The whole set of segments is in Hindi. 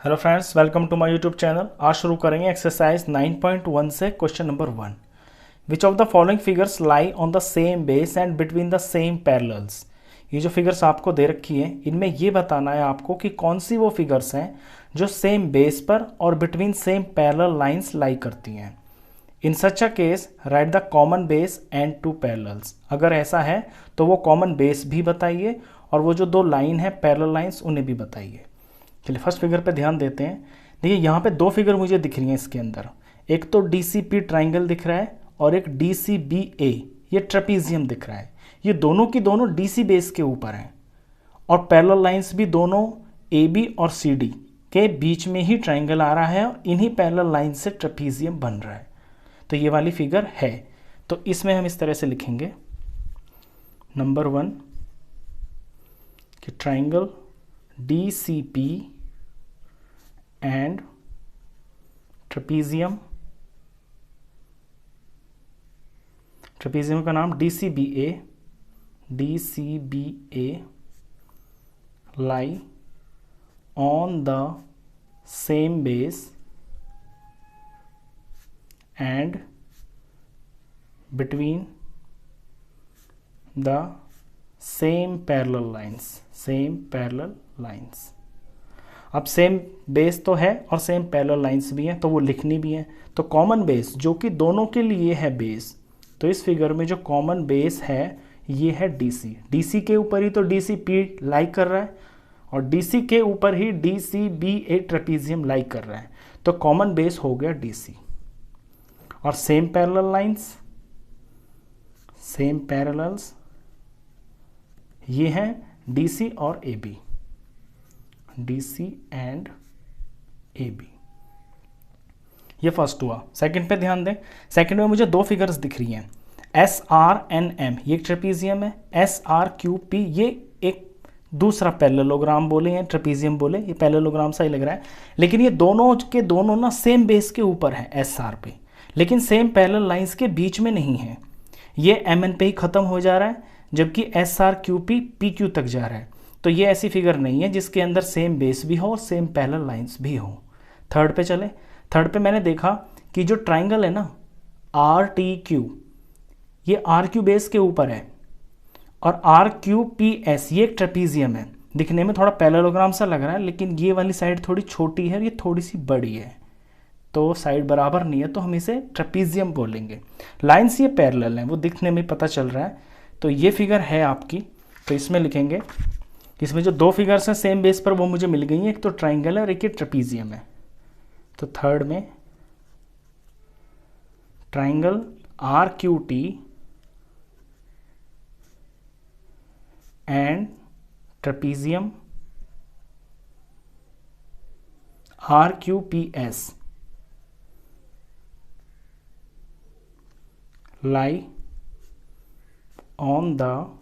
Hello friends, welcome to my YouTube channel. आज शुरू करेंगे एक्सरसाइज 9.1 से question number 1। Which of the following figures lie on the same base and between the same parallels. ये जो फिगर्स आपको दे रखी है, इनमें ये बताना है आपको कि कौन सी वो फिगर्स हैं जो सेम बेस पर और between same parallel lines lie करती हैं। In such a case right the common base and two parallels. अगर ऐसा है तो वो कॉमन बेस भी बताइए और वो जो दो लाइन है पैरेलल लाइंस उन्हें भी बताइए। चलिए फर्स्ट फिगर पे ध्यान देते हैं। देखिए यहाँ पे दो फिगर मुझे दिख रही हैं इसके अंदर। एक तो डी सी पी ट्राइंगल दिख रहा है और एक डी सी बी ए ये ट्रेपीजियम दिख रहा है। ये दोनों की दोनों डी सी बेस के ऊपर हैं और पैरेलल लाइंस भी दोनों ए बी और सी डी के बीच में ही ट्राइंगल आ रहा है और इन्हीं पैरेलल लाइन से ट्रेपीजियम बन रहा है। तो ये वाली फिगर है। तो इसमें हम इस तरह से लिखेंगे नंबर 1 कि triangle D C P and trapezium का नाम D C B A lie on the same base and between the same parallel lines. अब सेम बेस तो है और सेम पैरेलल लाइंस भी हैं, तो वो लिखनी भी है। तो कॉमन बेस जो कि दोनों के लिए है बेस, तो इस फिगर में जो कॉमन बेस है ये है डीसी। डीसी के ऊपर ही तो डीसी पी लाई कर रहा है और डीसी के ऊपर ही डीसी बी ए ट्रेपीजियम लाई कर रहा है। तो कॉमन बेस हो गया डीसी। और सेम पैरेलल्स ये हैं डीसी और A B, DC and A B. ये फर्स्ट हुआ। सेकंड पे ध्यान दें। सेकंड में मुझे दो फिगर्स दिख रही हैं, एस आर एन एम ये एक ट्रेपीजियम है, एस आर क्यू पी ये एक दूसरा पैरेललोग्राम बोले या ट्रेपीजियम बोले, ये पैरेललोग्राम सा ही लग रहा है। लेकिन ये दोनों के दोनों ना सेम बेस के ऊपर है एस आर पे, लेकिन सेम पैरेलल लाइंस के बीच में नहीं है। ये एम एन पे ही खत्म हो जा रहा है जबकि S R Q P P Q तक जा रहा है। तो ये ऐसी फिगर नहीं है जिसके अंदर सेम बेस भी हो और सेम पैरेलल लाइंस भी हो। थर्ड पे चले। थर्ड पे मैंने देखा कि जो ट्राइंगल है ना आर टी क्यू, ये आर क्यू बेस के ऊपर है और आर क्यू पी एस ये एक ट्रेपीजियम है। दिखने में थोड़ा पैरेललोग्राम सा लग रहा है, लेकिन ये वाली साइड थोड़ी छोटी है और ये थोड़ी सी बड़ी है, तो साइड बराबर नहीं है, तो हम इसे ट्रेपीजियम बोलेंगे। लाइंस ये पैरेलल हैं, वो दिखने में पता चल रहा है। तो ये फिगर है आपकी। तो इसमें लिखेंगे, इसमें जो दो फिगर्स हैं सेम बेस पर वो मुझे मिल गई हैं, एक तो ट्राइंगल है और एक ये ट्रेपीजियम है। तो थर्ड में triangle R Q T and trapezium R Q P S lie on the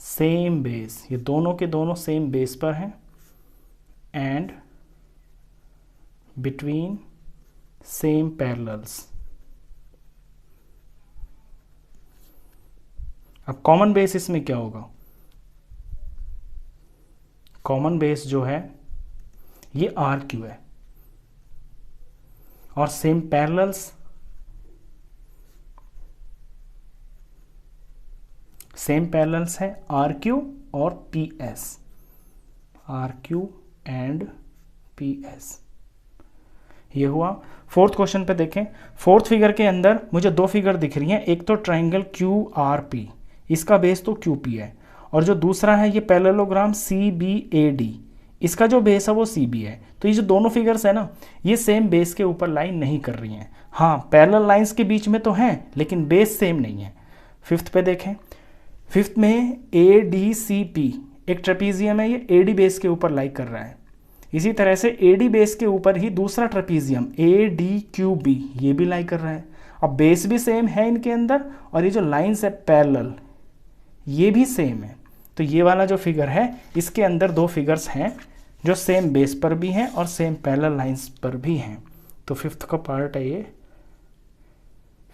same base, ये दोनों के दोनों सेम बेस पर हैं एंड बिटवीन सेम पैरेलल्स। अब कॉमन बेस इसमें क्या होगा? कॉमन बेस जो है ये आर क्यू है और सेम पैरेलल्स है आर क्यू और P S, R Q and P S. ये हुआ। फोर्थ क्वेश्चन पे देखें। फोर्थ फिगर के अंदर मुझे दो फिगर दिख रही हैं, एक तो ट्राइंगल क्यू आर पी, इसका बेस तो क्यू पी है, और जो दूसरा है ये parallelogram C B A D, इसका जो बेस है वो सी बी है। तो ये जो दोनों फिगर्स है ना ये सेम बेस के ऊपर लाइन नहीं कर रही हैं। हाँ, पैरेलल लाइंस के बीच में तो हैं लेकिन बेस सेम नहीं है। फिफ्थ पे देखें। फिफ्थ में ए डी सी पी एक ट्रेपीजियम है, ये ए डी बेस के ऊपर लाई कर रहा है। इसी तरह से ए डी बेस के ऊपर ही दूसरा trapezium A D Q B ये भी लाई कर रहा है। अब बेस भी सेम है इनके अंदर और ये जो लाइंस है पैरेलल ये भी सेम है। तो ये वाला जो फिगर है इसके अंदर दो फिगर्स हैं जो सेम बेस पर भी हैं और सेम पैरेलल लाइंस पर भी हैं। तो फिफ्थ का पार्ट है ये।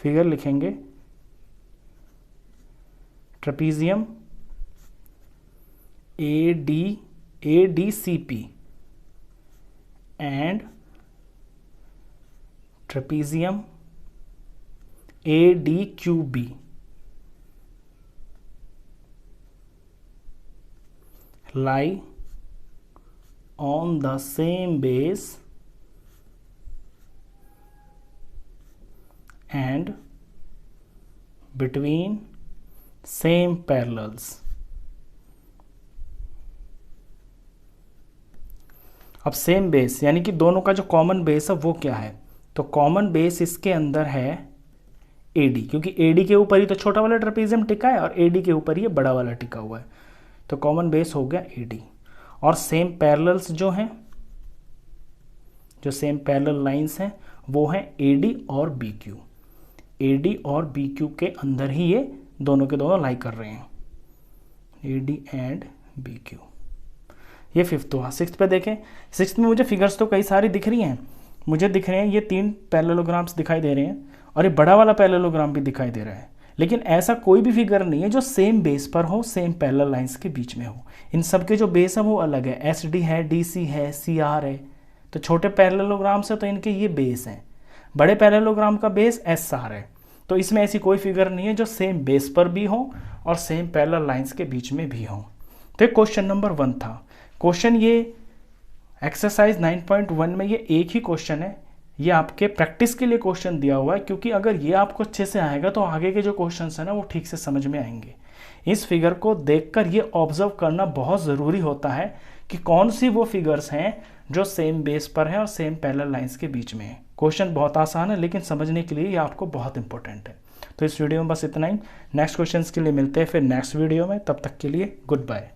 फिगर लिखेंगे trapezium A D C P and trapezium ADQB lie on the same base and between same parallels. अब सेम बेस यानी कि दोनों का जो कॉमन बेस है वो क्या है, तो कॉमन बेस इसके अंदर है AD, क्योंकि AD के ऊपर ही तो छोटा वाला ट्रेपेजियम टिका है और AD के ऊपर ही बड़ा वाला टिका हुआ है, तो कॉमन बेस हो गया AD। और सेम पैरेलल्स जो हैं, जो सेम पैरेलल लाइंस हैं वो हैं AD और BQ। AD और BQ के अंदर ही ये दोनों के दोनों लाई कर रहे हैं, AD एंड BQ। ये फिफ्थ हुआ। सिक्स्थ पे देखें, सिक्स्थ में मुझे फिगर्स तो कई सारी दिख रही हैं, मुझे दिख रहे हैं ये 3 पैरेललोग्राम्स दिखाई दे रहे हैं और ये बड़ा वाला पैरेललोग्राम भी दिखाई दे रहा है, लेकिन ऐसा कोई भी फिगर नहीं है जो सेम बेस पर हो, सेम पैरेलल लाइंस के बीच में हो। इन सब के जो बेस है वो अलग है, SD है, DC है, CR है। तो छोटे पैरेललोग्राम से तो इनके ये बेस हैं, बड़े पैरेललोग्राम का बेस SR है। तो इसमें ऐसी कोई फिगर नहीं है जो सेम बेस पर भी हो और सेम पैरेलल लाइंस के बीच में भी हो। तो क्वेश्चन नंबर 1 था। क्वेश्चन ये एक्सरसाइज 9.1 में ये एक ही क्वेश्चन है, ये आपके प्रैक्टिस के लिए क्वेश्चन दिया हुआ है, क्योंकि अगर ये आपको अच्छे से आएगा तो आगे के जो क्वेश्चन है ना वो ठीक से समझ में आएंगे। इस फिगर को देखकर ये ऑब्जर्व करना बहुत ज़रूरी होता है कि कौन सी वो फिगर्स हैं जो सेम बेस पर हैं और सेम पैरेलल लाइंस के बीच में है। क्वेश्चन बहुत आसान है लेकिन समझने के लिए ये आपको बहुत इंपॉर्टेंट है। तो इस वीडियो में बस इतना ही। नेक्स्ट क्वेश्चन के लिए मिलते हैं फिर नेक्स्ट वीडियो में, तब तक के लिए गुड बाय।